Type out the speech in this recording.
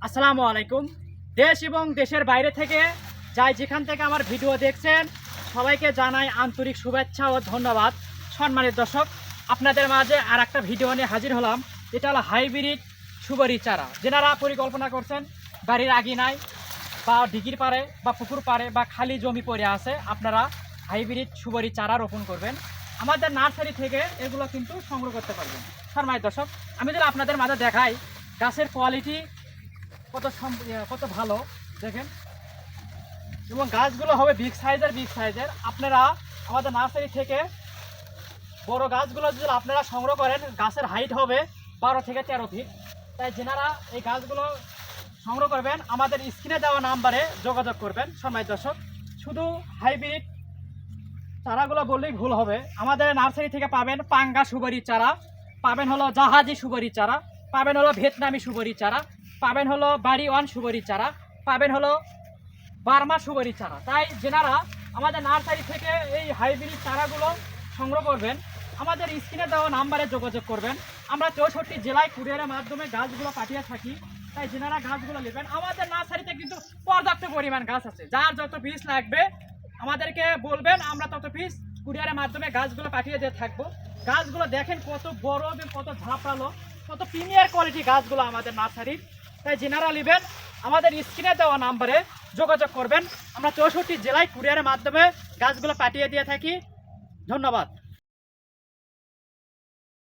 আসসালামু আলাইকুম। দেশ এবং দেশের বাইরে থেকে যাই যেখান থেকে আমার ভিডিও দেখছেন সবাইকে জানাই আন্তরিক শুভেচ্ছা ও ধন্যবাদ। সম্মানিত দর্শক, আপনাদের মাঝে আর একটা ভিডিও নিয়ে হাজির হলাম। এটা হলো হাইব্রিড সুপারি চারা। যেনারা পরিকল্পনা করছেন বাড়ির আঙিনায় বা ডিগির পাড়ে বা পুকুর পাড়ে বা খালি জমি পড়ে আছে, আপনারা হাইব্রিড সুপারি চারা রোপণ করবেন। আমাদের নার্সারি থেকে এগুলো কিন্তু সংগ্রহ করতে পারবেন। সম্মানিত দর্শক, আমি যদি আপনাদের মাঝে দেখাই গাছের কোয়ালিটি কত ভালো দেখেন, এবং গাছগুলো হবে বিগ সাইজের। আপনারা আমাদের নার্সারি থেকে বড় গাছগুলো যদি আপনারা সংগ্রহ করেন, গাছের হাইট হবে 12 থেকে 13 ফিট। তাই যেনারা এই গাছগুলো সংগ্রহ করবেন আমাদের স্ক্রিনে দেওয়া নাম্বারে যোগাযোগ করবেন। সম্মানিত দর্শক, শুধু হাইব্রিড চারাগুলো বললেই ভুল হবে। আমাদের নার্সারি থেকে পাবেন পাঙ্গা সুপারি চারা, পাবেন হলো জাহাজি সুপারি চারা, পাবেন হলো ভিয়েতনামি সুপারি চারা, পাবেন হলো বাড়ি ওয়ান সুপারি চারা, পাবেন হলো বার্মা সুপারি চারা। তাই যেনারা আমাদের নার্সারি থেকে এই হাইব্রিড চারাগুলো সংগ্রহ করবেন আমাদের স্ক্রিনে দেওয়া নাম্বারে যোগাযোগ করবেন। আমরা 64 জেলায় কুরিয়ারের মাধ্যমে গাছগুলো পাঠিয়ে থাকি। তাই যেনারা গাছগুলো নেবেন, আমাদের নার্সারিতে কিন্তু পর্যাপ্ত পরিমাণ গাছ আছে। যার যত পিস লাগবে আমাদেরকে বলবেন, আমরা তত পিস কুরিয়ারের মাধ্যমে গাছগুলো পাঠিয়ে দিয়ে থাকবো। গাছগুলো দেখেন কত বড় এবং কত ঝাঁপড়ালো, কত প্রিমিয়ার কোয়ালিটি গাছগুলো আমাদের নার্সারির। তাই যেনারা নেবেন আমাদের স্ক্রিনে দেওয়া নাম্বারে যোগাযোগ করবেন। আমরা 64 জেলায় কুরিয়ারের মাধ্যমে গাছগুলো পাঠিয়ে দিয়ে থাকি। ধন্যবাদ।